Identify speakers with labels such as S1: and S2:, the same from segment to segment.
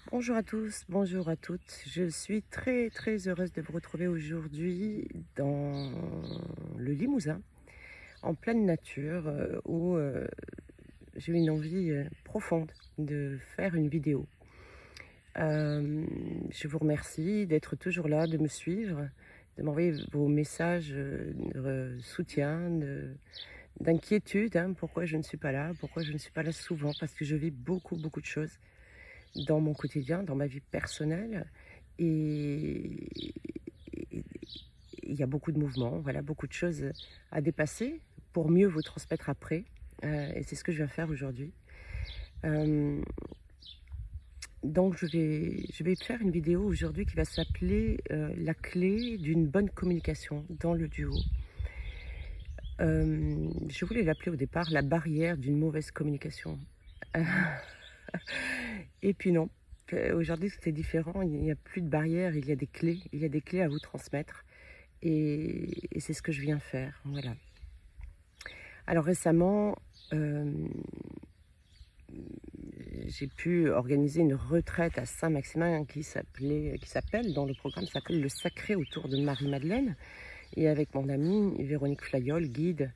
S1: Bonjour à tous, bonjour à toutes. Je suis très heureuse de vous retrouver aujourd'hui dans le Limousin, en pleine nature, où j'ai eu une envie profonde de faire une vidéo. Je vous remercie d'être toujours là, de me suivre, de m'envoyer vos messages de soutien, d'inquiétude, hein, pourquoi je ne suis pas là, pourquoi je ne suis pas là souvent, parce que je vis beaucoup de choses dans mon quotidien, dans ma vie personnelle. Et il y a beaucoup de mouvements, voilà, beaucoup de choses à dépasser pour mieux vous transmettre après. Et c'est ce que je viens faire aujourd'hui. Donc je vais faire une vidéo aujourd'hui qui va s'appeler la clé d'une bonne communication dans le duo. Je voulais l'appeler au départ la barrière d'une mauvaise communication. Et puis non, aujourd'hui c'était différent, il n'y a plus de barrière, il y a des clés à vous transmettre. Et c'est ce que je viens faire, voilà. Alors récemment, j'ai pu organiser une retraite à Saint-Maximin qui s'appelle, dans le programme, s'appelle le Sacré autour de Marie-Madeleine. Et avec mon amie Véronique Flayol, guide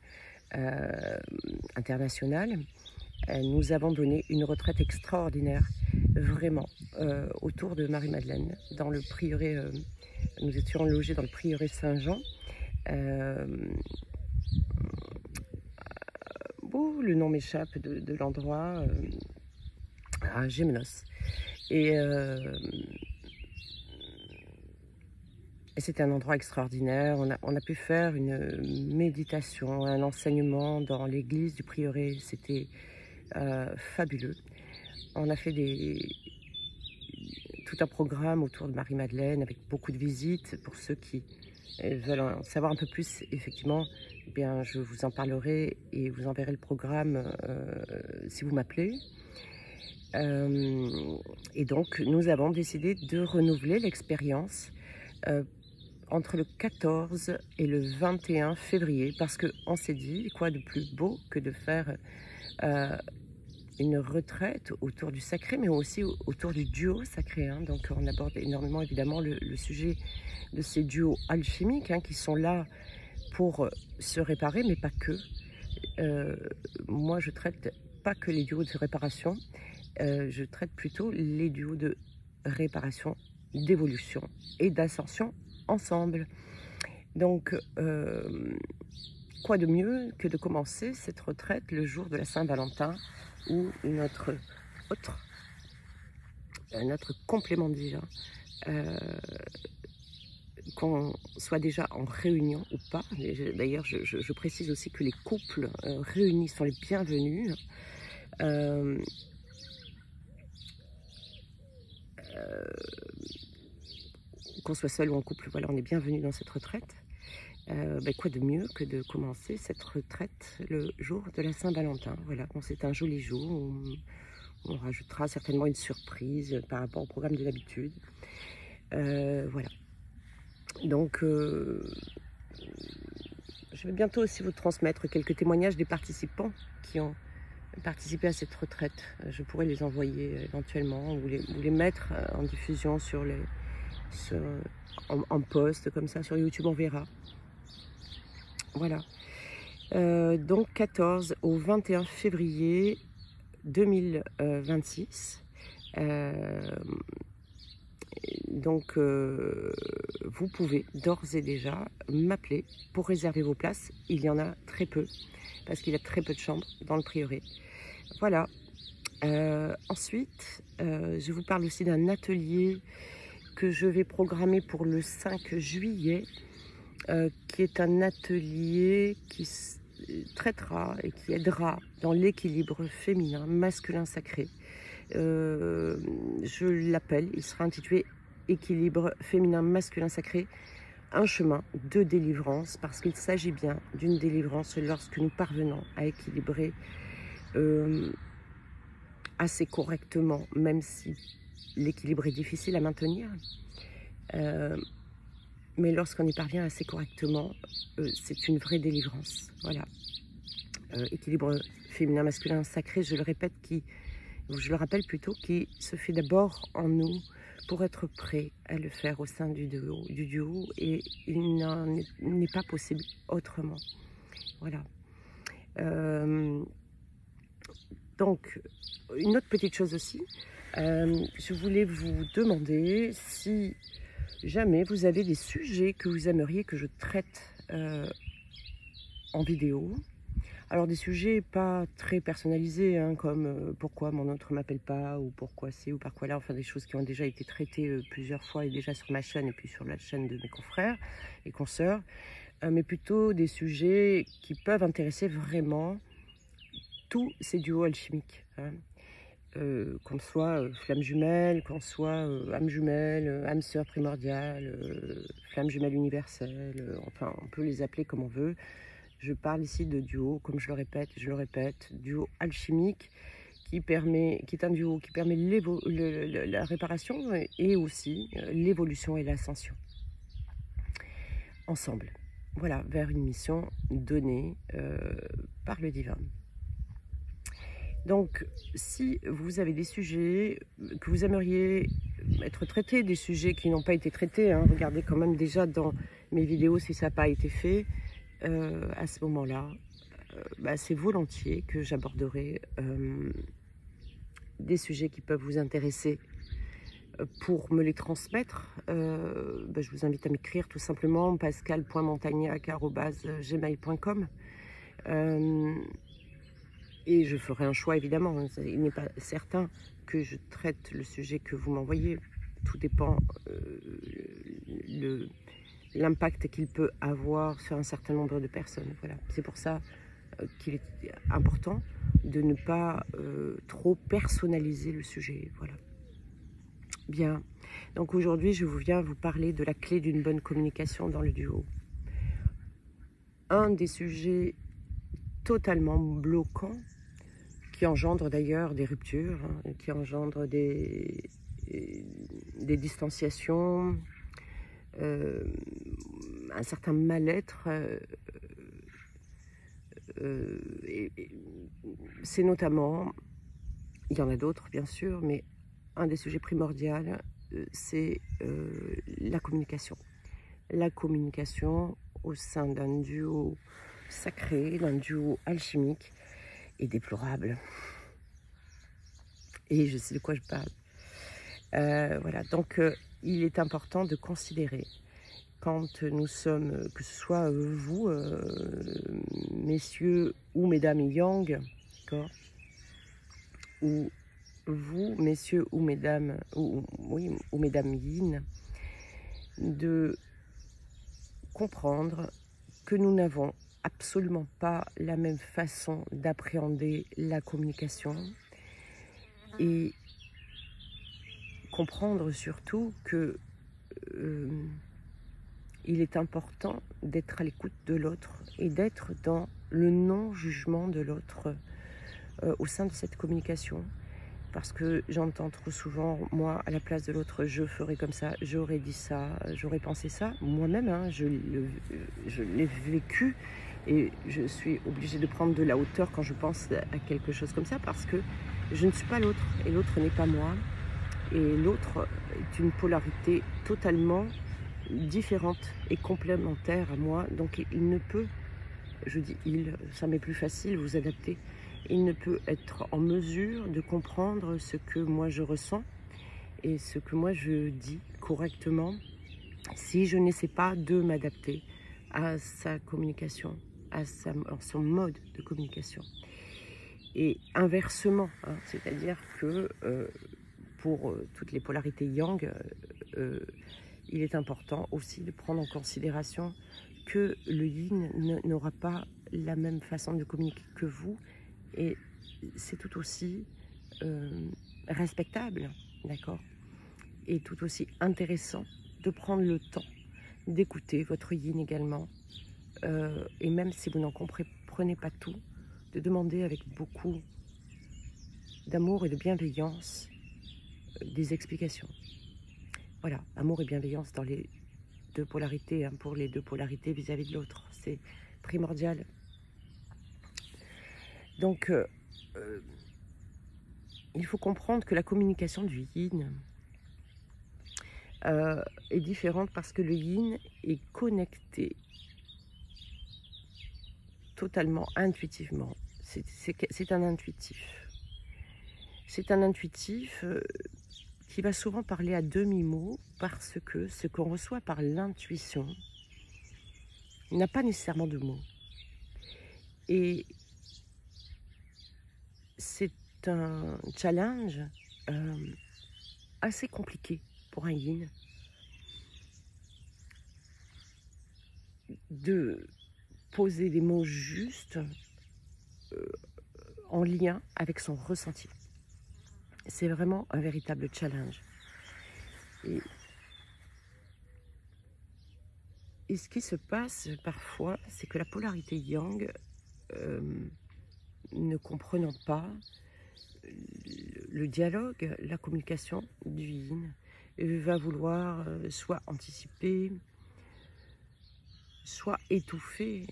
S1: internationale, nous avons donné une retraite extraordinaire, vraiment, autour de Marie-Madeleine, dans le prieuré. Nous étions logés dans le prieuré Saint-Jean. Le nom m'échappe de l'endroit, à Gémenos. Et c'était un endroit extraordinaire. On a pu faire une méditation, un enseignement dans l'église du prieuré. C'était fabuleux. On a fait tout un programme autour de Marie-Madeleine avec beaucoup de visites. Pour ceux qui veulent en savoir un peu plus, effectivement, eh bien, je vous en parlerai et vous enverrai le programme si vous m'appelez. Et donc, nous avons décidé de renouveler l'expérience entre le 14 et le 21 février, parce qu'on s'est dit, quoi de plus beau que de faire une retraite autour du sacré, mais aussi autour du duo sacré, hein. Donc on aborde énormément évidemment le sujet de ces duos alchimiques, hein, qui sont là pour se réparer, mais pas que. Moi je traite pas que les duos de réparation, je traite plutôt les duos de réparation, d'évolution et d'ascension ensemble. Donc quoi de mieux que de commencer cette retraite le jour de la Saint-Valentin, où notre complément divin, qu'on soit déjà en réunion ou pas. D'ailleurs, je précise aussi que les couples réunis sont les bienvenus. Qu'on soit seul ou en couple, voilà, on est bienvenus dans cette retraite. Quoi de mieux que de commencer cette retraite le jour de la Saint-Valentin. Voilà, bon, c'est un joli jour. On rajoutera certainement une surprise par rapport au programme de l'habitude. Voilà. Donc, je vais bientôt aussi vous transmettre quelques témoignages des participants qui ont participé à cette retraite. Je pourrais les envoyer éventuellement ou les mettre en diffusion en post comme ça sur YouTube, on verra. Voilà. Donc 14 au 21 février 2026. Donc vous pouvez d'ores et déjà m'appeler pour réserver vos places. Il y en a très peu, parce qu'il y a très peu de chambres dans le prieuré. Voilà. Ensuite, je vous parle aussi d'un atelier que je vais programmer pour le 5 juillet, qui est un atelier qui traitera et qui aidera dans l'équilibre féminin, masculin sacré. Je l'appelle, il sera intitulé Équilibre féminin, masculin sacré, un chemin de délivrance, parce qu'il s'agit bien d'une délivrance lorsque nous parvenons à équilibrer assez correctement, même si l'équilibre est difficile à maintenir. Mais lorsqu'on y parvient assez correctement, c'est une vraie délivrance. Voilà. Équilibre féminin, masculin, sacré, je le répète, qui ou je le rappelle plutôt, qui se fait d'abord en nous pour être prêt à le faire au sein du duo, et il n'est pas possible autrement. Voilà. Donc, une autre petite chose aussi, je voulais vous demander si jamais vous avez des sujets que vous aimeriez que je traite en vidéo. Alors des sujets pas très personnalisés, hein, comme pourquoi mon autre ne m'appelle pas, ou pourquoi c'est, ou pourquoi là, enfin des choses qui ont déjà été traitées plusieurs fois et déjà sur ma chaîne et puis sur la chaîne de mes confrères et consoeurs, mais plutôt des sujets qui peuvent intéresser vraiment tous ces duos alchimiques, hein. Qu'on soit flamme jumelle, qu'on soit âme jumelle, âme sœur primordiale, flamme jumelle universelle, enfin on peut les appeler comme on veut. Je parle ici de duo, comme je le répète, duo alchimique qui est un duo qui permet la réparation et aussi l'évolution et l'ascension. Ensemble, voilà, vers une mission donnée par le divin. Donc, si vous avez des sujets que vous aimeriez être traités, des sujets qui n'ont pas été traités, hein, regardez quand même déjà dans mes vidéos si ça n'a pas été fait, à ce moment-là, c'est volontiers que j'aborderai des sujets qui peuvent vous intéresser. Pour me les transmettre, je vous invite à m'écrire tout simplement pascal.montagnac@gmail.com. Et je ferai un choix évidemment. Il n'est pas certain que je traite le sujet que vous m'envoyez. Tout dépend l'impact qu'il peut avoir sur un certain nombre de personnes. Voilà. C'est pour ça qu'il est important de ne pas trop personnaliser le sujet. Voilà. Bien. Donc aujourd'hui, je viens vous parler de la clé d'une bonne communication dans le duo. Un des sujets totalement bloquants, qui engendre d'ailleurs des ruptures, hein, qui engendre des distanciations, un certain mal-être. C'est notamment, il y en a d'autres bien sûr, mais un des sujets primordiaux, c'est la communication. La communication au sein d'un duo sacré, d'un duo alchimique, est déplorable. Et je sais de quoi je parle. Voilà, donc il est important de considérer quand nous sommes, que ce soit vous, messieurs ou mesdames yang, d'accord, ou vous, messieurs ou mesdames, ou mesdames yin, de comprendre que nous n'avons absolument pas la même façon d'appréhender la communication, et comprendre surtout que il est important d'être à l'écoute de l'autre et d'être dans le non-jugement de l'autre au sein de cette communication. Parce que j'entends trop souvent, moi, à la place de l'autre, je ferais comme ça, j'aurais dit ça, j'aurais pensé ça. Moi-même, hein, je l'ai vécu et je suis obligée de prendre de la hauteur quand je pense à quelque chose comme ça, parce que je ne suis pas l'autre et l'autre n'est pas moi. Et l'autre est une polarité totalement différente et complémentaire à moi. Donc il ne peut, je dis il, ça m'est plus facile, vous adapter. Il ne peut être en mesure de comprendre ce que moi je ressens et ce que moi je dis correctement si je n'essaie pas de m'adapter à sa communication, à son mode de communication. Et inversement, hein, c'est-à-dire que pour toutes les polarités yang, il est important aussi de prendre en considération que le yin n'aura pas la même façon de communiquer que vous. Et c'est tout aussi respectable, d'accord, et tout aussi intéressant de prendre le temps d'écouter votre yin également, et même si vous n'en comprenez pas tout, de demander avec beaucoup d'amour et de bienveillance des explications. Voilà, amour et bienveillance dans les deux polarités, hein, pour les deux polarités vis-à-vis de l'autre, c'est primordial. Donc, il faut comprendre que la communication du yin est différente parce que le yin est connecté totalement intuitivement. C'est un intuitif. C'est un intuitif qui va souvent parler à demi-mot parce que ce qu'on reçoit par l'intuition n'a pas nécessairement de mots. Et c'est un challenge assez compliqué pour un yin de poser des mots justes en lien avec son ressenti. C'est vraiment un véritable challenge. Et ce qui se passe parfois, c'est que la polarité yang, ne comprenant pas le dialogue, la communication du yin, va vouloir soit anticiper, soit étouffer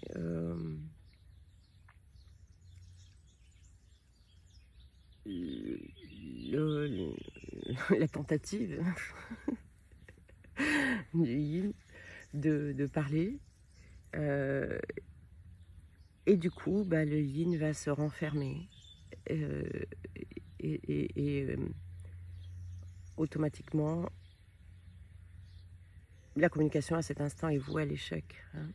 S1: la tentative du yin de parler. Et du coup, le yin va se renfermer et automatiquement, la communication à cet instant est vouée à l'échec. Hein.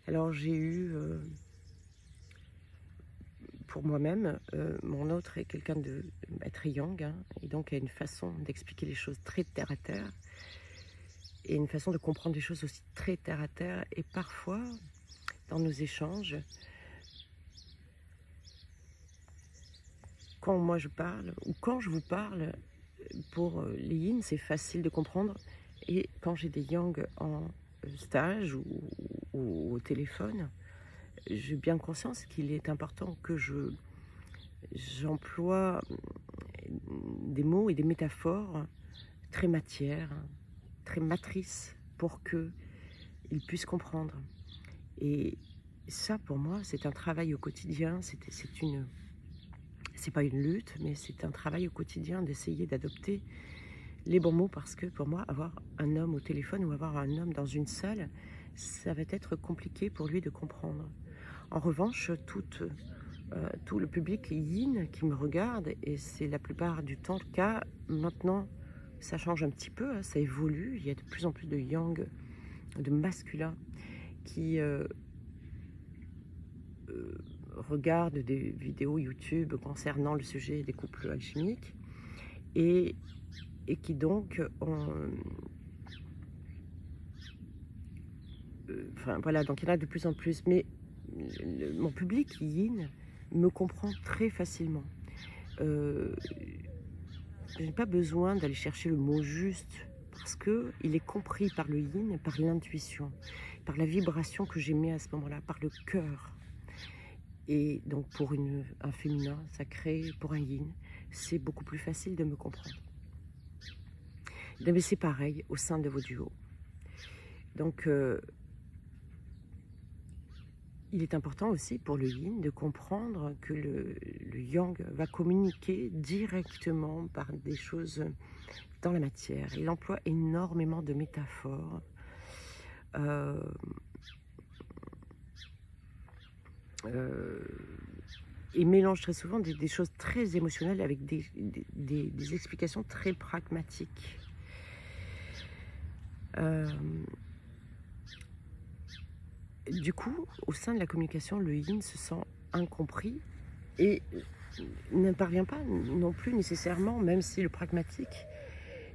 S1: Alors j'ai eu, pour moi-même, mon autre est quelqu'un de très yang, hein, et donc a une façon d'expliquer les choses très terre à terre, et une façon de comprendre les choses aussi très terre à terre, et parfois, dans nos échanges, quand moi je parle, ou quand je vous parle, pour les yin, c'est facile de comprendre, et quand j'ai des yang en stage ou au téléphone, j'ai bien conscience qu'il est important que j'emploie des mots et des métaphores très matières, très matrices, pour qu'ils puissent comprendre. Et ça, pour moi, c'est un travail au quotidien, c'est pas une lutte, mais c'est un travail au quotidien d'essayer d'adopter les bons mots, parce que pour moi, avoir un homme au téléphone ou avoir un homme dans une salle, ça va être compliqué pour lui de comprendre. En revanche, tout le public yin qui me regarde, et c'est la plupart du temps le cas, maintenant ça change un petit peu, hein, ça évolue, il y a de plus en plus de yang, de masculin, qui regardent des vidéos YouTube concernant le sujet des couples alchimiques, et qui donc enfin voilà, donc il y en a de plus en plus, mais mon public yin me comprend très facilement. Je n'ai pas besoin d'aller chercher le mot juste, parce qu'il est compris par le yin, par l'intuition, par la vibration que j'émets à ce moment-là, par le cœur. Et donc pour un féminin sacré, pour un yin, c'est beaucoup plus facile de me comprendre. Mais c'est pareil au sein de vos duos. Donc il est important aussi pour le yin de comprendre que le yang va communiquer directement par des choses dans la matière. Il emploie énormément de métaphores. Et mélange très souvent des choses très émotionnelles avec des explications très pragmatiques. Du coup, au sein de la communication, le yin se sent incompris et ne parvient pas non plus nécessairement, même si le pragmatique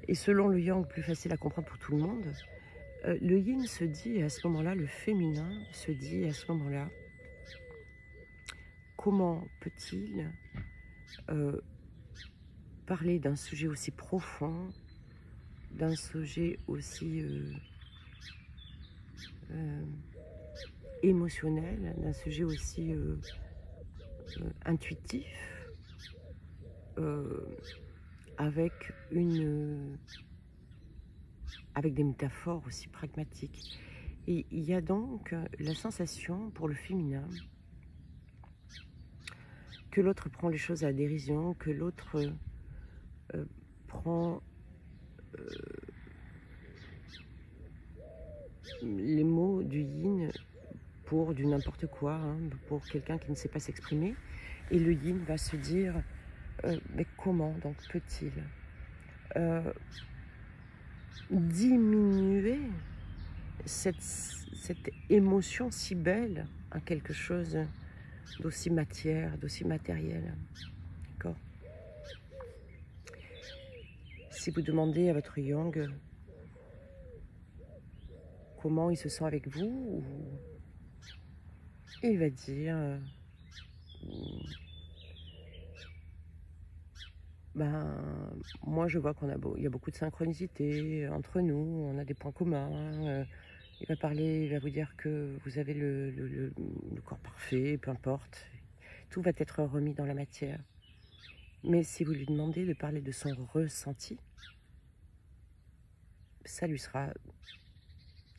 S1: est selon le yang plus facile à comprendre pour tout le monde, le yin se dit à ce moment-là, le féminin se dit à ce moment-là, comment peut-il parler d'un sujet aussi profond, d'un sujet aussi émotionnel, d'un sujet aussi intuitif, avec des métaphores aussi pragmatiques. Et il y a donc la sensation pour le féminin que l'autre prend les choses à la dérision, que l'autre prend les mots du yin pour du n'importe quoi, hein, pour quelqu'un qui ne sait pas s'exprimer. Et le yin va se dire, mais comment donc peut-il diminuer cette émotion si belle à quelque chose d'aussi matière, d'aussi matériel. D'accord. Si vous demandez à votre yang comment il se sent avec vous, il va dire ben, moi je vois il y a beaucoup de synchronicité entre nous, on a des points communs. Il va vous dire que vous avez le corps parfait, peu importe. Tout va être remis dans la matière. Mais si vous lui demandez de parler de son ressenti, ça lui sera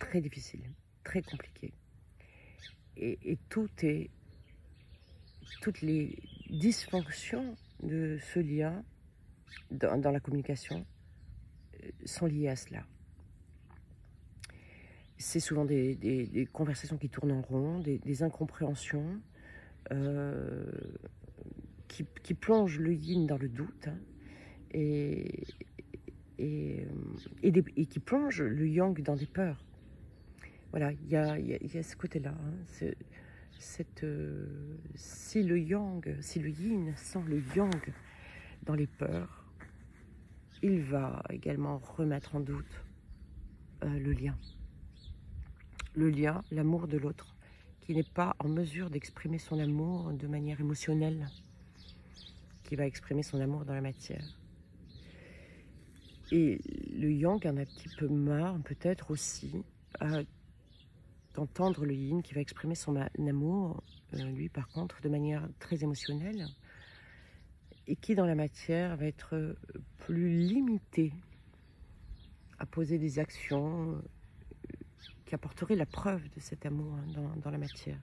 S1: très difficile, très compliqué. Et toutes les dysfonctions de ce lien dans la communication sont liées à cela. C'est souvent des conversations qui tournent en rond, des incompréhensions qui plongent le yin dans le doute, hein, et qui plongent le yang dans des peurs. Voilà, il y a ce côté-là. Hein, si le yin sent le yang dans les peurs, il va également remettre en doute le lien. Le lien, l'amour de l'autre, qui n'est pas en mesure d'exprimer son amour de manière émotionnelle, qui va exprimer son amour dans la matière. Et le yang en a un petit peu marre, peut-être aussi, d'entendre le yin qui va exprimer son amour, lui par contre, de manière très émotionnelle, et qui dans la matière va être plus limité à poser des actions qui apporteraient la preuve de cet amour, hein, dans la matière.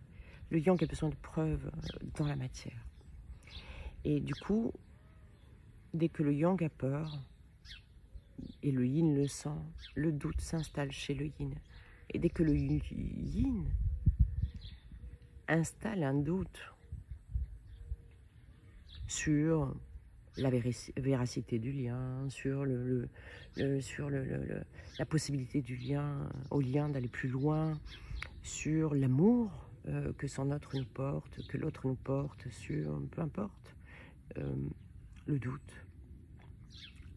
S1: Le yang a besoin de preuves dans la matière. Et du coup, dès que le yang a peur, et le yin le sent, le doute s'installe chez le yin. Et dès que le yin installe un doute sur la véracité du lien, sur la possibilité du lien, au lien d'aller plus loin, sur l'amour que son autre nous porte, que l'autre nous porte, sur peu importe, le doute.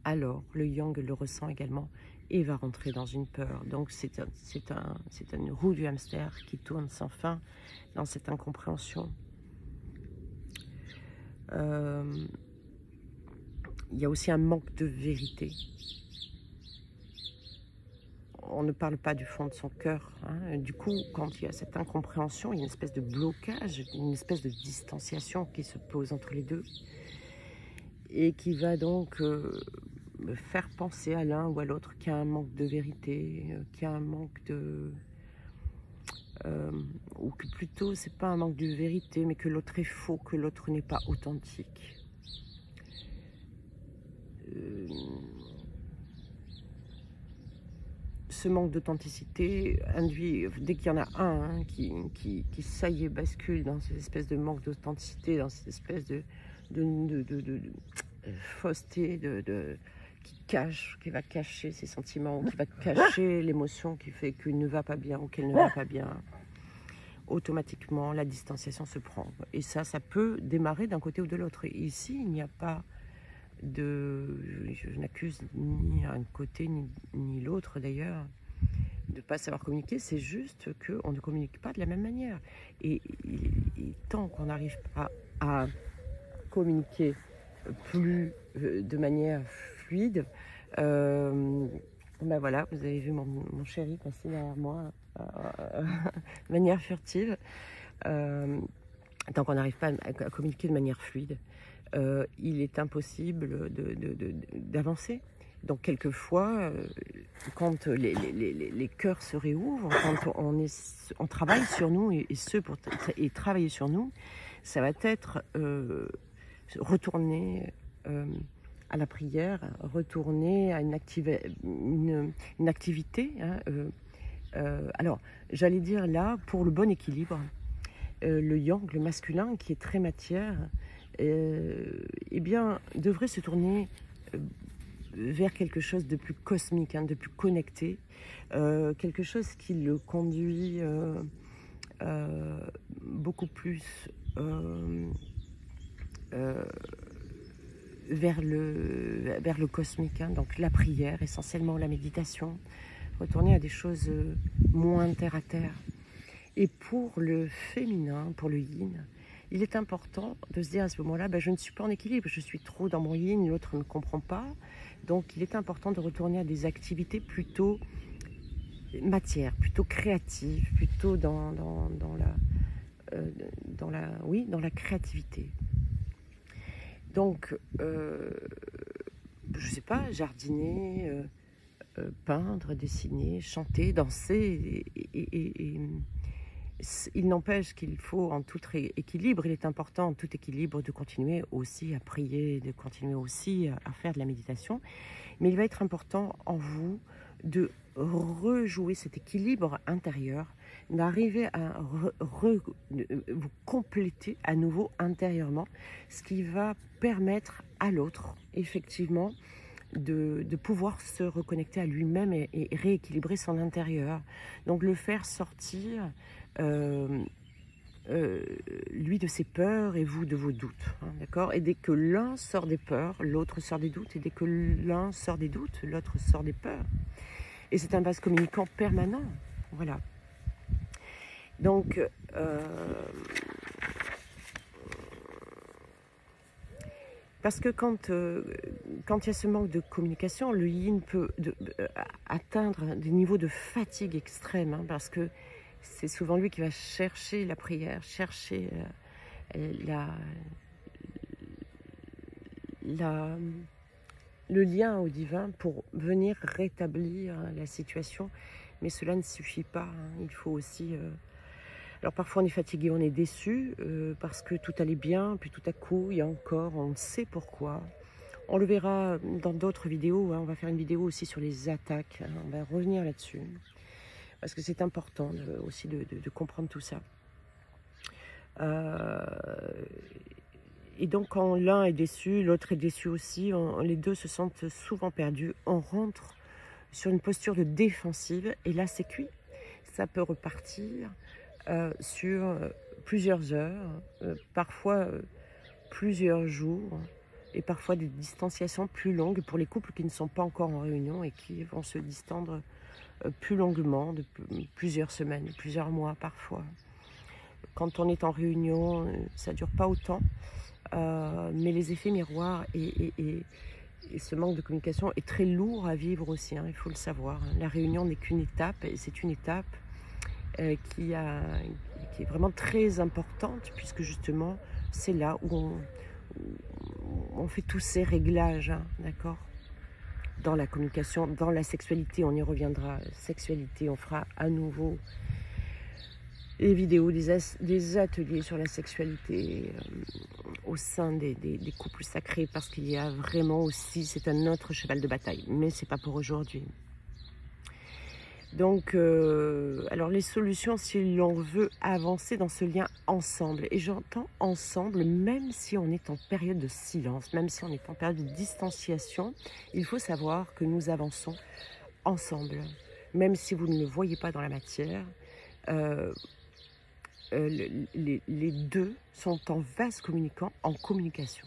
S1: Alors le yang le ressent également et va rentrer dans une peur. Donc c'est une roue du hamster qui tourne sans fin dans cette incompréhension. Il y a aussi un manque de vérité. On ne parle pas du fond de son cœur, hein. Du coup, quand il y a cette incompréhension, il y a une espèce de blocage, une espèce de distanciation qui se pose entre les deux et qui va donc faire penser à l'un ou à l'autre qu'il y a un manque de vérité, qu'il y a un manque de... ou que plutôt, c'est pas un manque de vérité, mais que l'autre est faux, que l'autre n'est pas authentique. Ce manque d'authenticité induit, dès qu'il y en a un, hein, qui ça y est, bascule dans cette espèce de manque d'authenticité, dans cette espèce de fausseté, qui va cacher ses sentiments, qui va cacher l'émotion qui fait qu'il ne va pas bien ou qu'elle ne va pas bien, automatiquement la distanciation se prend. Et ça peut démarrer d'un côté ou de l'autre. Ici, il n'y a pas je n'accuse ni un côté ni l'autre d'ailleurs de ne pas savoir communiquer, c'est juste qu'on ne communique pas de la même manière. Et tant qu'on n'arrive pas à communiquer plus de manière fluide, ben voilà, vous avez vu mon chéri passer derrière moi de manière furtive. Tant qu'on n'arrive pas à communiquer de manière fluide, il est impossible d'avancer. Donc quelquefois, quand les cœurs se réouvrent, quand on travaille sur nous et travailler sur nous, ça va être retourner à la prière, retourner à une activité. Hein, alors, j'allais dire là, pour le bon équilibre, le yang, le masculin, qui est très matière, eh bien, devrait se tourner vers quelque chose de plus cosmique, hein, de plus connecté, quelque chose qui le conduit beaucoup plus vers le cosmique, hein, donc la prière, essentiellement la méditation, retourner à des choses moins terre à terre. Et pour le féminin, pour le yin, il est important de se dire à ce moment-là, je ne suis pas en équilibre, je suis trop dans mon yin, l'autre ne comprend pas. Donc il est important de retourner à des activités plutôt matière, plutôt créatives, plutôt dans la créativité. Donc, je ne sais pas, jardiner, peindre, dessiner, chanter, danser, et il n'empêche qu'il faut en tout équilibre, il est important en tout équilibre de continuer aussi à prier, de continuer aussi à faire de la méditation, mais il va être important en vous de rejouer cet équilibre intérieur, d'arriver à vous compléter à nouveau intérieurement, ce qui va permettre à l'autre, effectivement, de pouvoir se reconnecter à lui-même et rééquilibrer son intérieur. Donc le faire sortir, lui de ses peurs et vous de vos doutes, hein, d'accord? Et dès que l'un sort des peurs, l'autre sort des doutes, et dès que l'un sort des doutes, l'autre sort des peurs. Et c'est un vase communicant permanent, voilà. Donc, parce que quand il y a ce manque de communication, le yin peut atteindre des niveaux de fatigue extrême, hein, parce que c'est souvent lui qui va chercher la prière, chercher le lien au divin pour venir rétablir la situation. Mais cela ne suffit pas, hein. Il faut aussi... Alors parfois on est fatigué, on est déçu parce que tout allait bien, puis tout à coup il y a encore, on ne sait pourquoi. On le verra dans d'autres vidéos, hein. On va faire une vidéo aussi sur les attaques, hein. On va revenir là-dessus. Parce que c'est important aussi de comprendre tout ça. Et donc quand l'un est déçu, l'autre est déçu aussi, les deux se sentent souvent perdus. On rentre sur une posture de défensive et là c'est cuit. Ça peut repartir sur plusieurs heures, parfois plusieurs jours, et parfois des distanciations plus longues pour les couples qui ne sont pas encore en réunion et qui vont se distendre plus longuement, de plusieurs semaines, plusieurs mois parfois. Quand on est en réunion, ça ne dure pas autant, mais les effets miroirs et ce manque de communication est très lourd à vivre aussi, hein, il faut le savoir. La réunion n'est qu'une étape, et c'est une étape qui est vraiment très importante, puisque justement, c'est là où on fait tous ces réglages, hein, d'accord ? Dans la communication, dans la sexualité, on y reviendra. Sexualité, on fera à nouveau des vidéos, des ateliers sur la sexualité au sein des couples sacrés, parce qu'il y a vraiment aussi, c'est un autre cheval de bataille, mais c'est pas pour aujourd'hui. Donc, alors les solutions, si l'on veut avancer dans ce lien ensemble, et j'entends ensemble, même si on est en période de silence, même si on est en période de distanciation, il faut savoir que nous avançons ensemble. Même si vous ne le voyez pas dans la matière, les deux sont en vase communicant, en communication.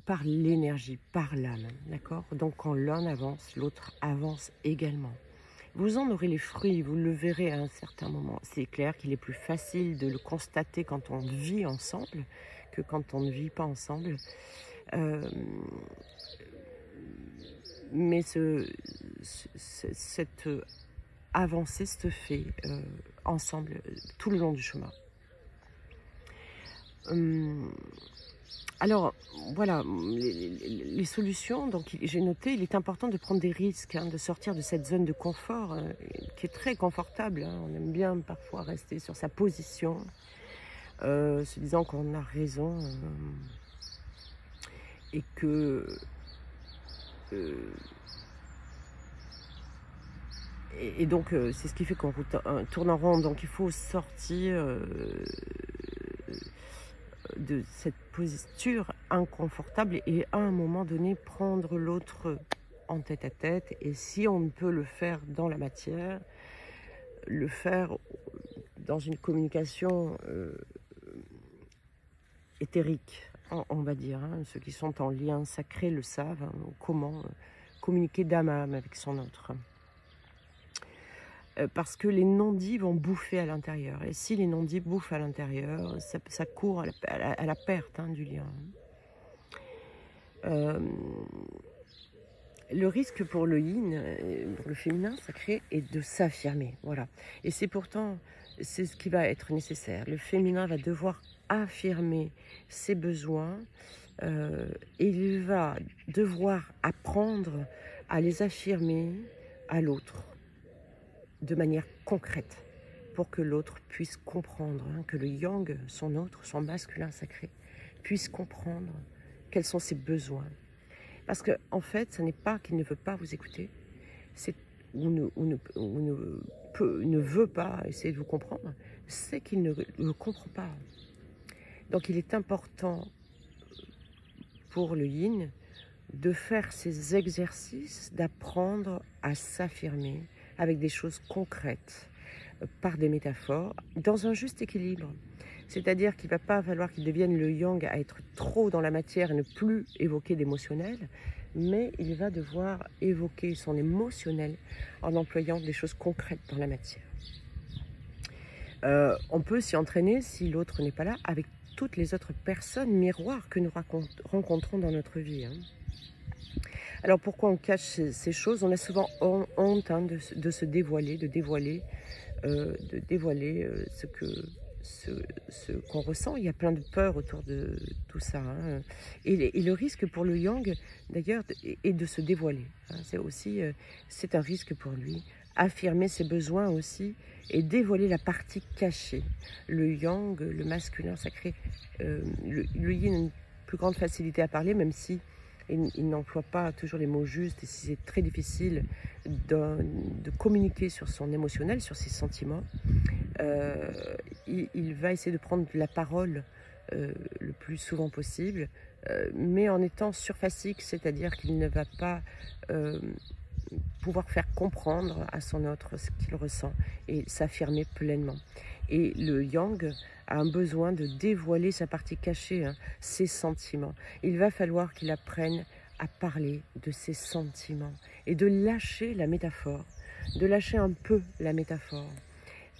S1: Par l'énergie, par l'âme, d'accord? Donc quand l'un avance, l'autre avance également. Vous en aurez les fruits, vous le verrez à un certain moment. C'est clair qu'il est plus facile de le constater quand on vit ensemble que quand on ne vit pas ensemble. Mais cette avancée se fait ensemble tout le long du chemin. Alors, voilà, les solutions, donc j'ai noté, il est important de prendre des risques, hein, de sortir de cette zone de confort qui est très confortable, hein. On aime bien parfois rester sur sa position, se disant qu'on a raison, et que et donc c'est ce qui fait qu'on tourne en rond. Donc il faut sortir de cette posture inconfortable et à un moment donné prendre l'autre en tête à tête, et si on ne peut le faire dans la matière, le faire dans une communication éthérique, on va dire. Hein. Ceux qui sont en lien sacré le savent, hein, comment communiquer d'âme à âme avec son autre. Parce que les non-dits vont bouffer à l'intérieur. Et si les non-dits bouffent à l'intérieur, ça court à la perte, hein, du lien. Le risque pour le yin, pour le féminin sacré, est de s'affirmer. Voilà. Et c'est pourtant, c'est ce qui va être nécessaire. Le féminin va devoir affirmer ses besoins et il va devoir apprendre à les affirmer à l'autre de manière concrète pour que l'autre puisse comprendre, hein, que le yang, son autre, son masculin sacré, puisse comprendre quels sont ses besoins. Parce qu'en fait, ce n'est pas qu'il ne veut pas vous écouter, c'est ne veut pas essayer de vous comprendre, c'est qu'il ne comprend pas. Donc il est important pour le yin de faire ces exercices, d'apprendre à s'affirmer avec des choses concrètes, par des métaphores, dans un juste équilibre. C'est-à-dire qu'il ne va pas falloir qu'il devienne le yang à être trop dans la matière et ne plus évoquer d'émotionnel, mais il va devoir évoquer son émotionnel en employant des choses concrètes dans la matière. On peut s'y entraîner, si l'autre n'est pas là, avec toutes les autres personnes miroirs que nous rencontrons dans notre vie. Hein. Alors pourquoi on cache ces choses? On a souvent honte, hein, de se dévoiler, de dévoiler ce qu'on ressent. Il y a plein de peurs autour de tout ça. Hein. Et le risque pour le yang, d'ailleurs, est de se dévoiler. Hein. C'est un risque pour lui. Affirmer ses besoins aussi et dévoiler la partie cachée. Le yang, le masculin sacré, le yin a une plus grande facilité à parler, même si il n'emploie pas toujours les mots justes, et si c'est très difficile de communiquer sur son émotionnel, sur ses sentiments, il va essayer de prendre la parole le plus souvent possible, mais en étant surfacique, c'est-à-dire qu'il ne va pas pouvoir faire comprendre à son autre ce qu'il ressent et s'affirmer pleinement. Et le yang a un besoin de dévoiler sa partie cachée, hein, ses sentiments. Il va falloir qu'il apprenne à parler de ses sentiments et de lâcher la métaphore, de lâcher un peu la métaphore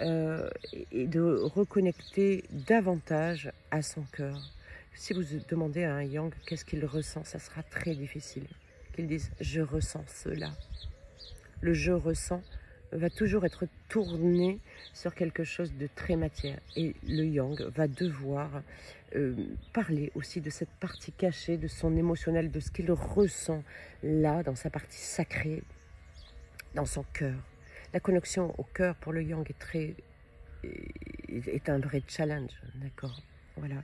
S1: et de reconnecter davantage à son cœur. Si vous demandez à un yang qu'est-ce qu'il ressent, ça sera très difficile qu'il dise « je ressens cela ». Le « je ressens » va toujours être tourné sur quelque chose de très matière. Et le yang va devoir parler aussi de cette partie cachée, de son émotionnel, de ce qu'il ressent là, dans sa partie sacrée, dans son cœur. La connexion au cœur pour le yang est un vrai challenge, d'accord? Voilà.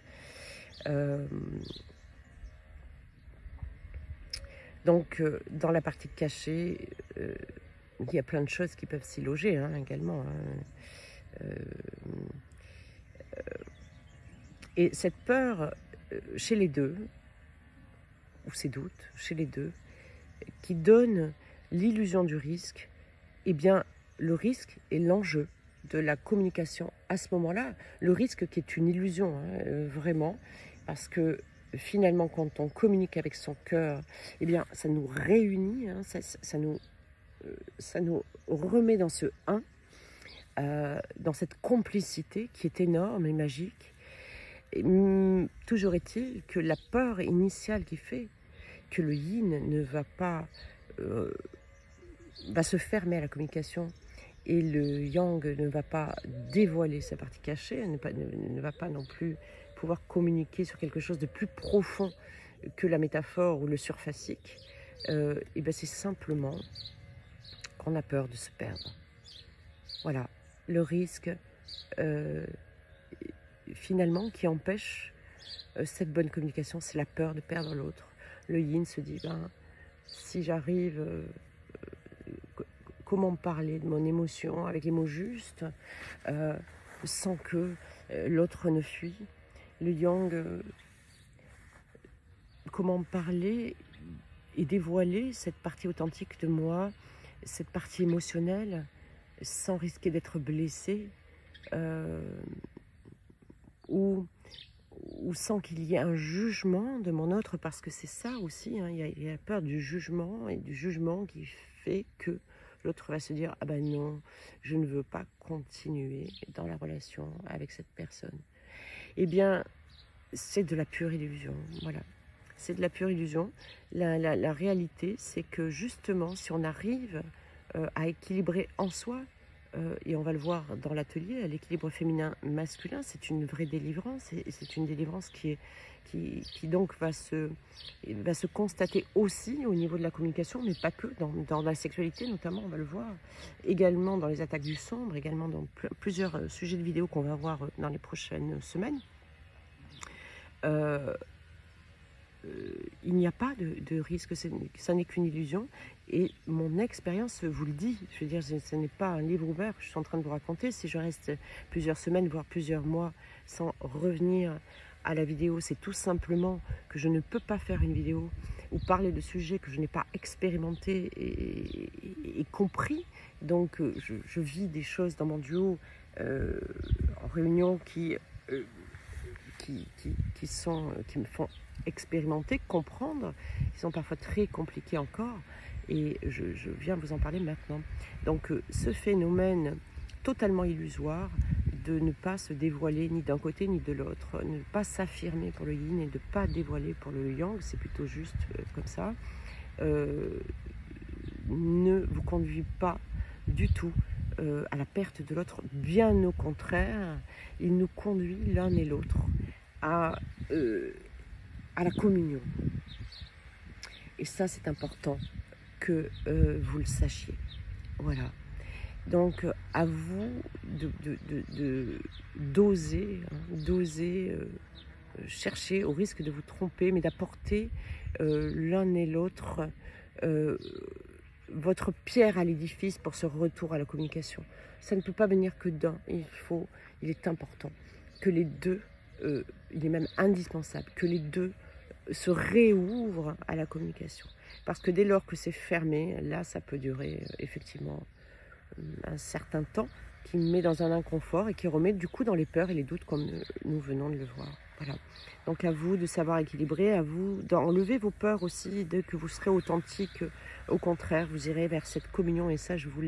S1: Donc, dans la partie cachée, il y a plein de choses qui peuvent s'y loger, hein, également. Hein. Et cette peur chez les deux, ou ces doutes chez les deux, qui donnent l'illusion du risque, eh bien, le risque est l'enjeu de la communication à ce moment-là. Le risque qui est une illusion, hein, vraiment, parce que finalement, quand on communique avec son cœur, eh bien, ça nous réunit, hein, ça nous remet dans ce un, dans cette complicité qui est énorme et magique. Et, toujours est-il que la peur initiale qui fait que le yin ne va pas va se fermer à la communication et le yang ne va pas dévoiler sa partie cachée, ne va pas non plus pouvoir communiquer sur quelque chose de plus profond que la métaphore ou le surfacique, et ben c'est simplement qu'on a peur de se perdre. Voilà, le risque finalement qui empêche cette bonne communication, c'est la peur de perdre l'autre, le yin se dit, ben, si j'arrive, comment parler de mon émotion avec les mots justes, sans que l'autre ne fuit. Le yang, comment parler et dévoiler cette partie authentique de moi, cette partie émotionnelle, sans risquer d'être blessé, ou sans qu'il y ait un jugement de mon autre, parce que c'est ça aussi, hein, il y a peur du jugement, et du jugement qui fait que l'autre va se dire « Ah ben non, je ne veux pas continuer dans la relation avec cette personne. » Eh bien, c'est de la pure illusion, voilà. C'est de la pure illusion. La réalité, c'est que justement, si on arrive à équilibrer en soi, et on va le voir dans l'atelier, l'équilibre féminin-masculin, c'est une vraie délivrance, et c'est une délivrance qui donc va se constater aussi au niveau de la communication, mais pas que, dans la sexualité notamment, on va le voir, également dans les attaques du sombre, également dans plusieurs sujets de vidéos qu'on va voir dans les prochaines semaines. Il n'y a pas de risque, ça n'est qu'une illusion, et mon expérience vous le dit. Je veux dire, ce n'est pas un livre ouvert que je suis en train de vous raconter. Si je reste plusieurs semaines, voire plusieurs mois sans revenir à la vidéo, c'est tout simplement que je ne peux pas faire une vidéo ou parler de sujets que je n'ai pas expérimenté et compris. Donc je vis des choses dans mon duo en réunion qui me font expérimenter, comprendre, qui sont parfois très compliqués encore, et je viens vous en parler maintenant. Donc ce phénomène totalement illusoire de ne pas se dévoiler ni d'un côté ni de l'autre, ne pas s'affirmer pour le yin et de ne pas dévoiler pour le yang, c'est plutôt juste comme ça, ne vous conduit pas du tout à la perte de l'autre, bien au contraire, il nous conduit l'un et l'autre à la communion. Et ça, c'est important que vous le sachiez. Voilà. Donc, à vous d'oser chercher, au risque de vous tromper, mais d'apporter l'un et l'autre votre pierre à l'édifice pour ce retour à la communication. Ça ne peut pas venir que d'un. Il est important que les deux, il est même indispensable que les deux se réouvrent à la communication. Parce que dès lors que c'est fermé, là, ça peut durer effectivement un certain temps, qui met dans un inconfort et qui remet du coup dans les peurs et les doutes, comme nous venons de le voir. Voilà. Donc à vous de savoir équilibrer, à vous d'enlever vos peurs aussi, dès que vous serez authentique. Au contraire, vous irez vers cette communion, et ça, je vous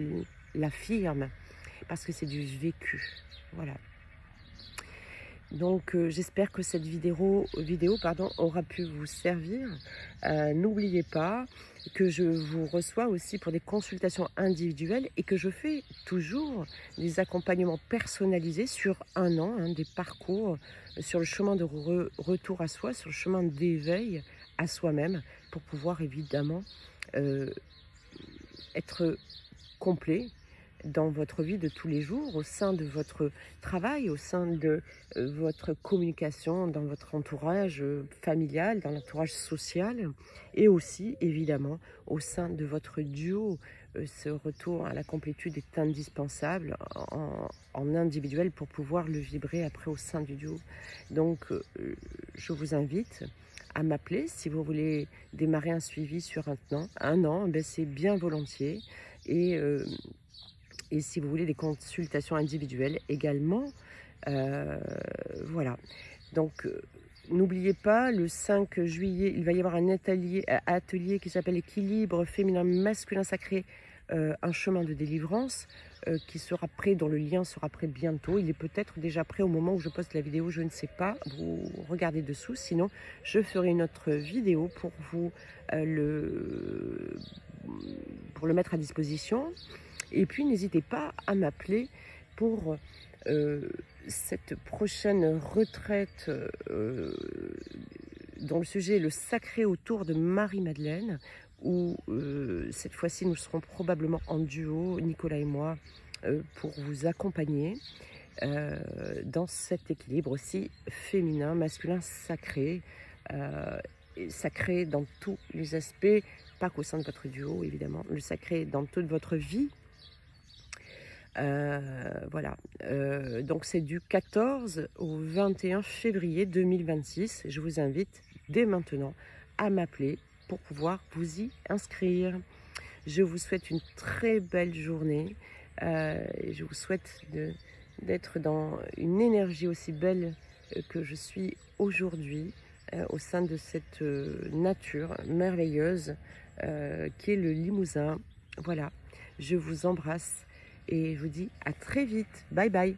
S1: l'affirme, parce que c'est du vécu. Voilà. Donc j'espère que cette vidéo aura pu vous servir. N'oubliez pas que je vous reçois aussi pour des consultations individuelles, et que je fais toujours des accompagnements personnalisés sur un an, des parcours sur le chemin de retour à soi, sur le chemin d'éveil à soi-même, pour pouvoir évidemment être complet dans votre vie de tous les jours, au sein de votre travail, au sein de votre communication, dans votre entourage familial, dans l'entourage social, et aussi évidemment au sein de votre duo. Ce retour à la complétude est indispensable en individuel pour pouvoir le vibrer après au sein du duo. Donc je vous invite à m'appeler si vous voulez démarrer un suivi sur un an, ben c'est bien volontiers. Et si vous voulez des consultations individuelles également, voilà. Donc, n'oubliez pas, le 5 juillet, il va y avoir un atelier qui s'appelle Équilibre féminin-masculin sacré, un chemin de délivrance, qui sera prêt, dont le lien sera prêt bientôt. Il est peut-être déjà prêt au moment où je poste la vidéo, je ne sais pas. Vous regardez dessous, sinon je ferai une autre vidéo pour vous le mettre à disposition. Et puis, n'hésitez pas à m'appeler pour cette prochaine retraite dont le sujet est le sacré autour de Marie-Madeleine, où cette fois-ci, nous serons probablement en duo, Nicolas et moi, pour vous accompagner dans cet équilibre aussi féminin, masculin, sacré. sacré dans tous les aspects, pas qu'au sein de votre duo évidemment, le sacré dans toute votre vie. Voilà, donc c'est du 14 au 21 février 2026. Je vous invite dès maintenant à m'appeler pour pouvoir vous y inscrire. Je vous souhaite une très belle journée. Je vous souhaite d'être dans une énergie aussi belle que je suis aujourd'hui au sein de cette nature merveilleuse qui est le Limousin. Voilà, je vous embrasse et je vous dis à très vite. Bye bye.